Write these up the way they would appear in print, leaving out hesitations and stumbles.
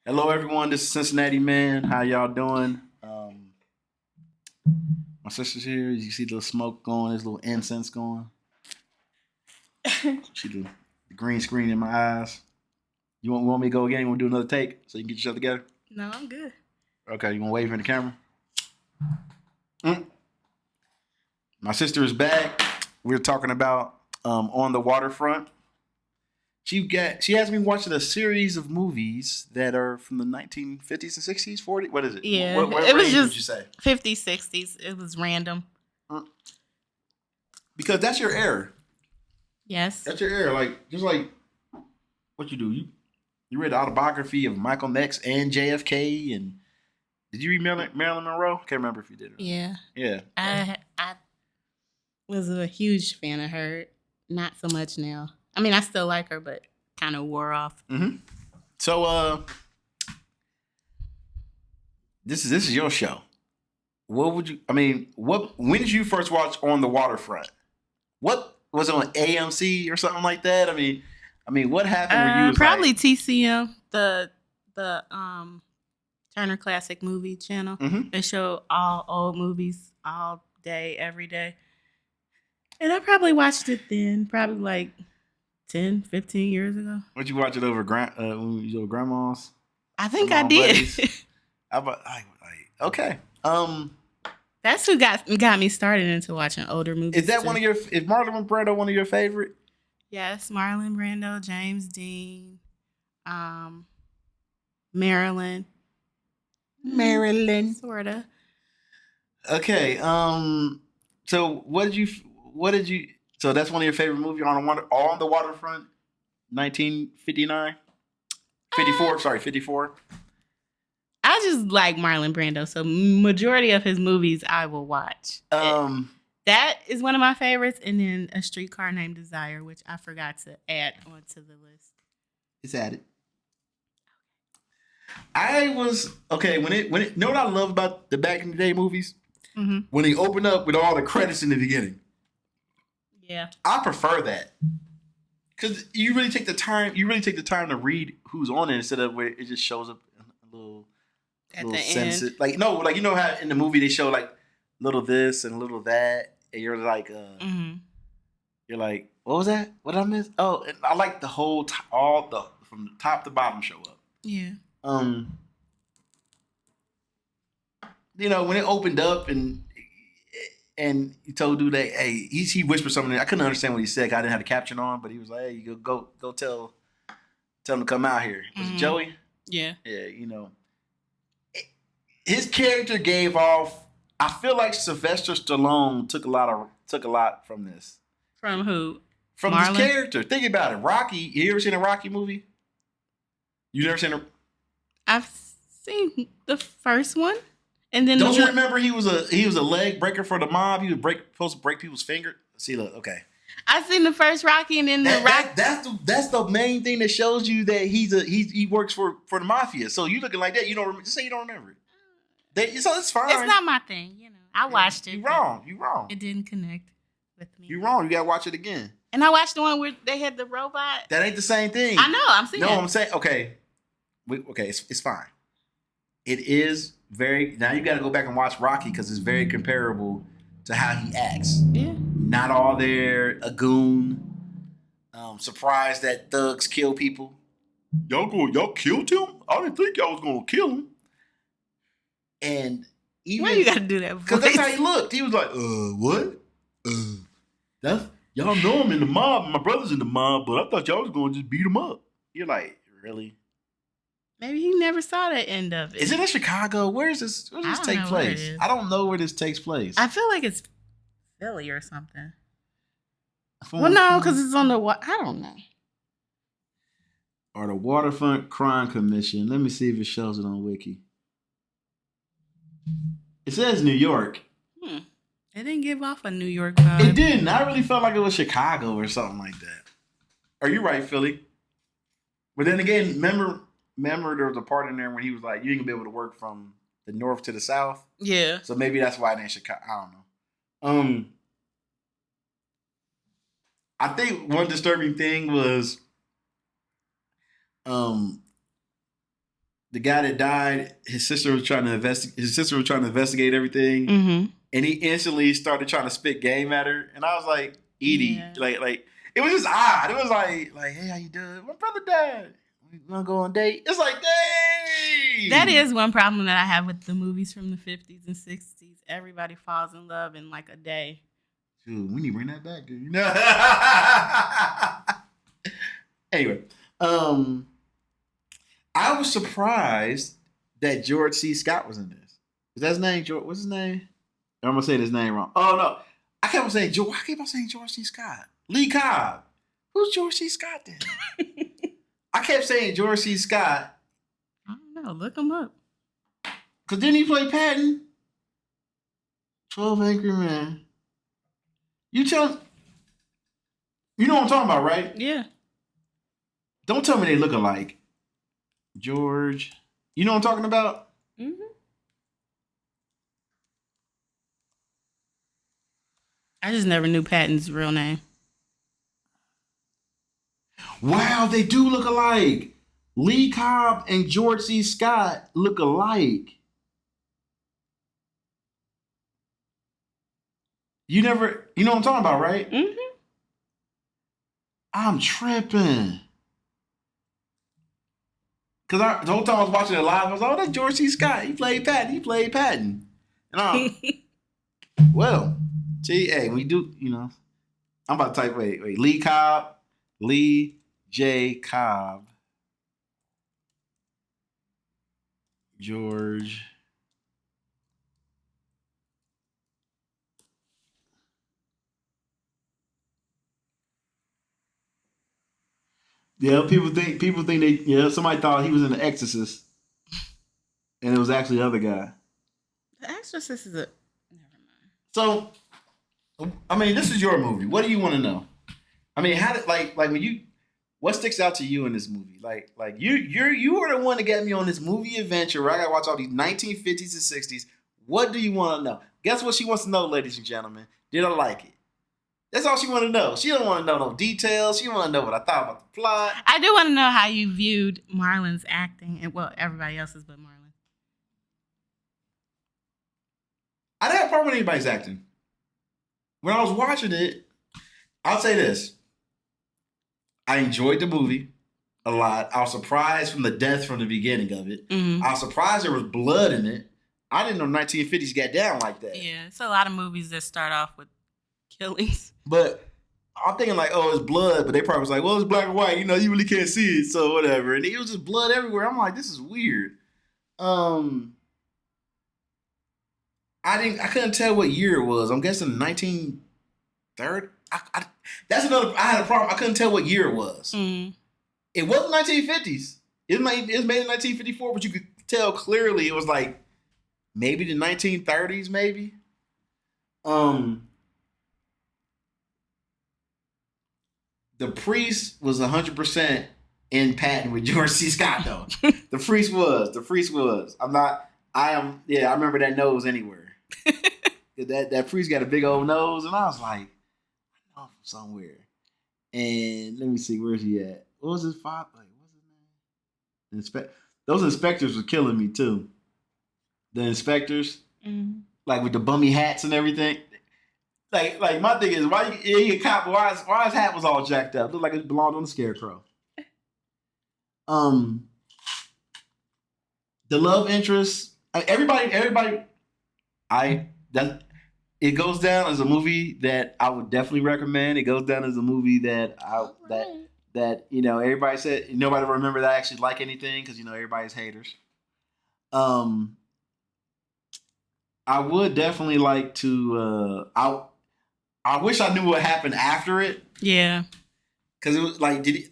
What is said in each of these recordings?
Hello, everyone. This is Cincinnati Man. How y'all doing? My sister's here. You see the smoke going, there's a little incense going. See the green screen in my eyes. You want me to go again? You want to do another take so you can get yourself together? No, I'm good. Okay, you want to wave in the camera? My sister is back. We're talking about On the Waterfront. She has me watching a series of movies that are from the 1950s and 60s, 40s. What is it? Yeah, What it was range just would you say? 50s, 60s. It was random. Because that's your era. Yes. That's your era. Like just like what you do. You read the autobiography of Michael X and JFK, and did you read Marilyn Monroe? Can't remember if you did. Yeah. Yeah. I was a huge fan of her. Not so much now. I mean, I still like her, but kind of wore off. Mm-hmm. So, this is your show. What would you? I mean, when did you first watch On the Waterfront? What was it on AMC or something like that? I mean, what happened where you was probably like, TCM, the Turner Classic Movie Channel. Mm-hmm. They show all old movies all day, every day. And I probably watched it then, probably like 10, 15 years ago. Would you watch it over when you were grandma's? I think I did. Okay. That's who got me started into watching older movies. Is that is Marlon Brando one of your favorite? Yes, Marlon Brando, James Dean, Marilyn, sorta. Okay. So so that's one of your favorite movies on the Waterfront, 1959, 54. Sorry, 54. I just like Marlon Brando, so majority of his movies I will watch. That is one of my favorites, and then A Streetcar Named Desire, which I forgot to add onto the list. It's added. I was okay when it. You know what I love about the back in the day movies? Mm-hmm. When they open up with all the credits in the beginning. Yeah, I prefer that because you really take the time. You really take the time to read who's on it instead of where it just shows up a little at the sensitive. end. Like no, like you know how in the movie they show like little this and little that, and you're like, you're like, what was that? What did I miss? Oh, and I like the whole from the top to bottom show up. Yeah. You know when it opened up and he told dude that hey he whispered something. I couldn't understand what he said. I didn't have the caption on, but he was like, hey, you go tell him to come out here. Was it Joey? Yeah. Yeah. You know, his character gave off. I feel like Sylvester Stallone took a lot from this. From who? From Marlon? This character. Think about it. Rocky. You ever seen a Rocky movie? You never seen a? I've seen the first one, and then don't you remember he was a leg breaker for the mob? He was supposed to break people's finger. See, look, okay. I've seen the first Rocky, and then that's the main thing that shows you that he works for the mafia. So you looking like that? You don't just say you don't remember it. So it's fine. It's not my thing, you know. I watched it. You wrong. It didn't connect with me. You wrong. You gotta watch it again. And I watched the one where they had the robot. That ain't the same thing. I know. I'm saying. No, I'm saying okay. It's fine. It is very. Now you got to go back and watch Rocky because it's very comparable to how he acts. Yeah. Not all there, a goon. Surprised that thugs kill people. Y'all killed him? I didn't think y'all was gonna kill him. And even why you gotta do that? Because that's how he looked. He was like, what? That's y'all know I'm in the mob. My brother's in the mob, but I thought y'all was gonna just beat him up. You're like, really? Maybe he never saw the end of it. Is it in Chicago? Where does this take place? I don't know where this takes place. I feel like it's Philly or something. Well, no, because it's on the I don't know. Or the Waterfront Crime Commission. Let me see if it shows it on Wiki. It says New York. It didn't give off a New York vibe. It didn't. I really felt like it was Chicago or something like that. Are you right, Philly? But then again, remember there was a part in there when he was like, you ain't gonna be able to work from the north to the south. Yeah. So maybe that's why it ain't Chicago. I don't know. I think one disturbing thing was the guy that died, his sister was trying to investigate everything, and he instantly started trying to spit game at her, and I was like, Edie, like it was just odd. It was like, hey, how you doing? My brother died. We gonna go on a date? It's like, dang. That is one problem that I have with the movies from the 50s and 60s. Everybody falls in love in like a day. Dude, we need to bring that back, dude. Anyway, I was surprised that George C. Scott was in this. Is that his name? George? What's his name? I'm gonna say his name wrong. Oh no, I kept on saying George. Why keep on saying George C. Scott? Lee Cobb. Who's George C. Scott then? I kept saying George C. Scott. I don't know. Look him up. Cause then he played Patton. 12 Angry Men. You know what I'm talking about, right? Yeah. Don't tell me they look alike. George. You know what I'm talking about? Mm-hmm. I just never knew Patton's real name. Wow, they do look alike. Lee Cobb and George C. Scott look alike. You know what I'm talking about, right? Mm-hmm. I'm tripping. Because the whole time I was watching it live, I was like, oh, that's George C. Scott. He played Patton. And well, see, hey, we do, I'm about to type, wait, Lee Cobb, Lee J. Cobb, George. Yeah, people think somebody thought he was in The Exorcist, and it was actually the other guy. The Exorcist is never mind. So, I mean, this is your movie. What do you want to know? I mean, how did what sticks out to you in this movie? Like you were the one that got me on this movie adventure where I gotta watch all these 1950s and 60s. What do you want to know? Guess what she wants to know, ladies and gentlemen? Did I like it? That's all she want to know. She don't want to know no details. She want to know what I thought about the plot. I do want to know how you viewed Marlon's acting, and well, everybody else's but Marlon. I didn't have a problem with anybody's acting. When I was watching it, I'll say this. I enjoyed the movie a lot. I was surprised from the death from the beginning of it. Mm-hmm. I was surprised there was blood in it. I didn't know 1950s got down like that. Yeah, it's a lot of movies that start off with killings. But I'm thinking like, oh, it's blood. But they probably was like, well, it's black and white. You really can't see it, so whatever. And it was just blood everywhere. I'm like, this is weird. I couldn't tell what year it was. I'm guessing 1930. That's another. I had a problem. I couldn't tell what year it was. Mm-hmm. It wasn't 1950s. It was made in 1954, but you could tell clearly it was like maybe the 1930s, maybe. The priest was 100% in Patton with George C. Scott, though. The priest was. I remember that nose anywhere. that priest got a big old nose, and I was like, I know him from somewhere. And let me see, where's he at? What was his father? What's his name? Those inspectors were killing me, too. The inspectors, like with the bummy hats and everything. Like my thing is, why he a cop? Why his hat was all jacked up? Looked like it belonged on the scarecrow. The love interest. Everybody. It goes down as a movie that I would definitely recommend. It goes down as a movie that everybody said nobody remember that I actually like anything because everybody's haters. I would definitely like to. I wish I knew what happened after it. Yeah. Because it was like, because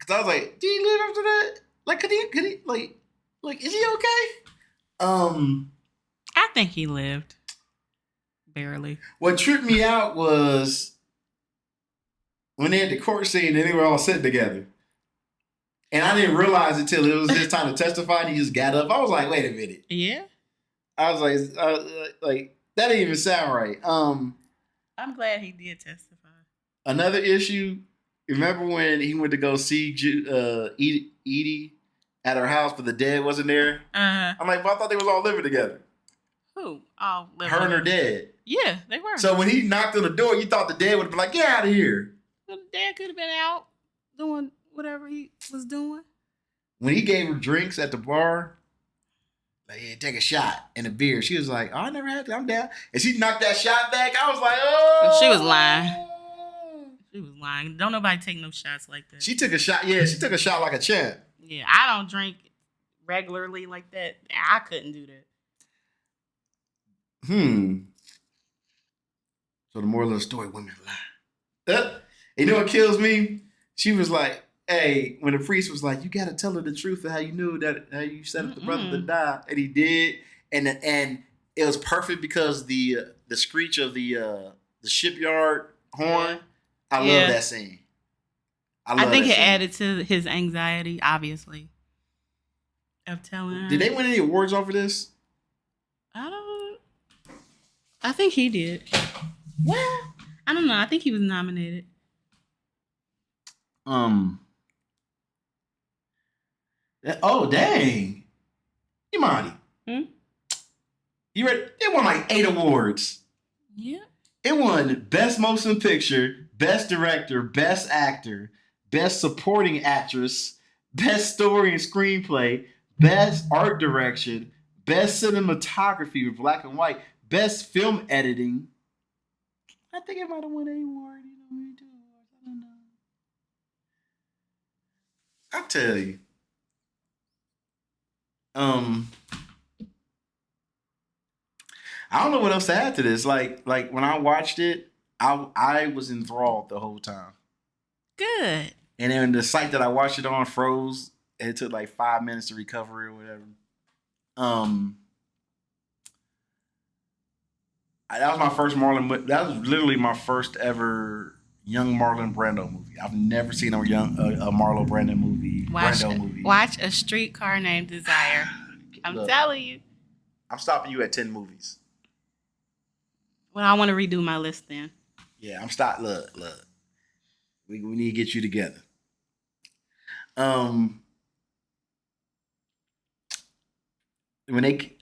I was like, did he live after that? Like, could he, is he okay? I think he lived. Barely. What tripped me out was when they had the court scene and they were all sitting together. And I didn't realize until it was his time to testify and he just got up. I was like, wait a minute. Yeah. I was like, that didn't even sound right. I'm glad he did testify. Another issue, remember when he went to go see Edie at her house, but the dad wasn't there. I'm like, but I thought they was all living together. Who? All living her and her dad. Yeah, they were. So when he knocked on the door, you thought the dad would have been like, get out of here. Well, the dad could have been out doing whatever he was doing. When he gave her drinks at the bar, like, yeah, take a shot and a beer. She was like, oh, I never had that. I'm down. And she knocked that shot back. I was like, oh. She was lying. She was lying. Don't nobody take no shots like that. She took a shot. Yeah, she took a shot like a champ. Yeah, I don't drink regularly like that. I couldn't do that. So the moral of the story, women lie. You know what kills me? She was like, hey, when the priest was like, you got to tell her the truth of how you knew that, how you set up the brother to die. And he did. And it was perfect because the screech of the shipyard horn, I love that scene. I think it added to his anxiety, obviously, of telling her. Did they win any awards over this? I think he did. Well, I don't know. I think he was nominated. Oh, dang. Imani. You read? It won like 8 awards. Yeah. It won Best Motion Picture, Best Director, Best Actor, Best Supporting Actress, Best Story and Screenplay, Best Art Direction, Best Cinematography for Black and White, Best Film Editing. I think it might have won an award. I don't know. I'll tell you. I don't know what else to add to this. Like when I watched it, I was enthralled the whole time. Good. And then the site that I watched it on froze. It took like 5 minutes to recover or whatever. That was my first that was literally my first ever young Marlon Brando movie. I've never seen a Marlon Brando movie. Watch A Streetcar Named Desire. I'm telling you. I'm stopping you at 10 movies. Well, I want to redo my list then. Yeah, I'm stopped. Look. We need to get you together. When they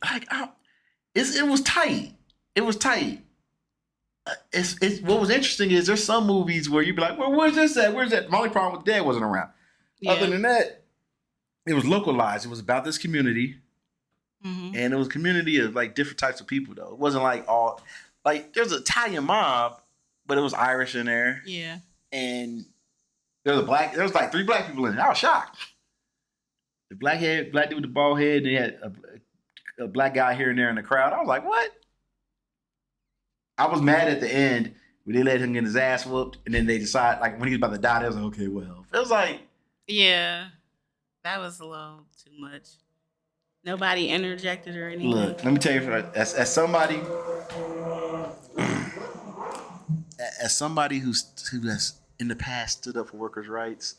it was tight. It was tight. It's what was interesting is there's some movies where you'd be like, well, where's this at? Where's that? My only problem with Dad wasn't around. Yeah. Other than that, it was localized. It was about this community. And it was a community of like different types of people though. It wasn't like all like there's an Italian mob, but it was Irish in there. Yeah. And there was like 3 black people in it. I was shocked. The black dude with the bald head, and they had a black guy here and there in the crowd. I was like, what? I was mad at the end when they let him get his ass whooped, and then they decide, like, when he was about to die, they was like, okay, well. It was like... Yeah. That was a little too much. Nobody interjected or anything. Look, let me tell you, as somebody... as somebody who has, in the past, stood up for workers' rights,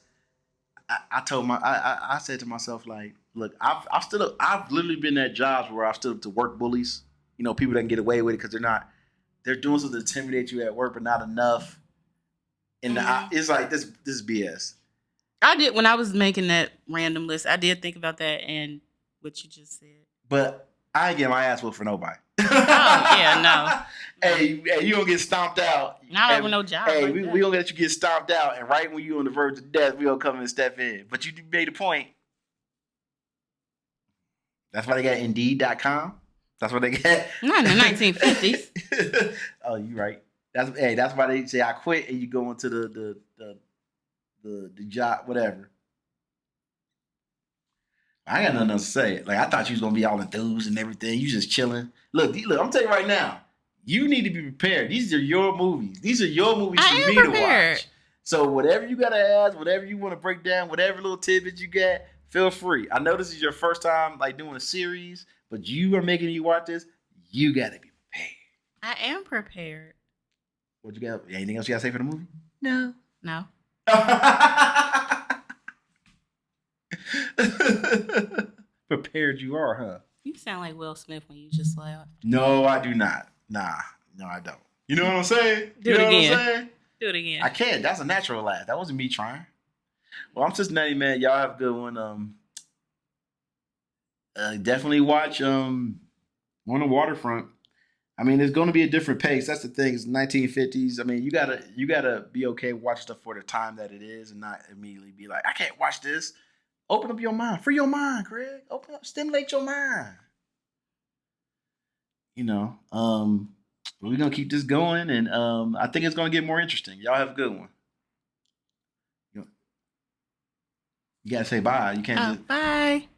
I said to myself, like, look, I've literally been at jobs where I've stood up to work bullies. You know, people that can get away with it because they're doing something to intimidate you at work, but not enough. And it's like, this is BS. I did, when I was making that random list, I did think about that and what you just said. But I ain't get my ass whooped for nobody. Oh, yeah, no. Hey, you gonna get stomped out. Not over no job. Hey, like we gonna let you get stomped out, and right when you on the verge of death, we gonna come and step in. But you made a point. That's why they got Indeed.com. That's what they got. Not in the 1950s. Oh, you right. That's why they say I quit, and you go into the job, whatever. I got nothing else to say. Like, I thought you was gonna be all enthused and everything. You just chilling. Look, I'm telling you right now. You need to be prepared. These are your movies. These are your movies for me to watch. So whatever you gotta ask, whatever you want to break down, whatever little tidbits you get, feel free. I know this is your first time like doing a series, but you are making me watch this. You gotta be prepared. I am prepared. What you got? Anything else you gotta say for the movie? No. Prepared you are, huh? You sound like Will Smith when you just laugh. No, I do not. Nah, no, I don't. You know what I'm saying? Do it again. Do it again. I can't. That's a natural laugh. That wasn't me trying. Well, I'm Cincinnati, man. Y'all have a good one. definitely watch on the waterfront. I mean, it's going to be a different pace. That's the thing. It's 1950s. I mean, you gotta be okay watching stuff for the time that it is, and not immediately be like, I can't watch this. Open up your mind, free your mind, Craig. Open up, stimulate your mind. You know, we're gonna keep this going, and I think it's gonna get more interesting. Y'all have a good one. You gotta say bye. You can't just bye.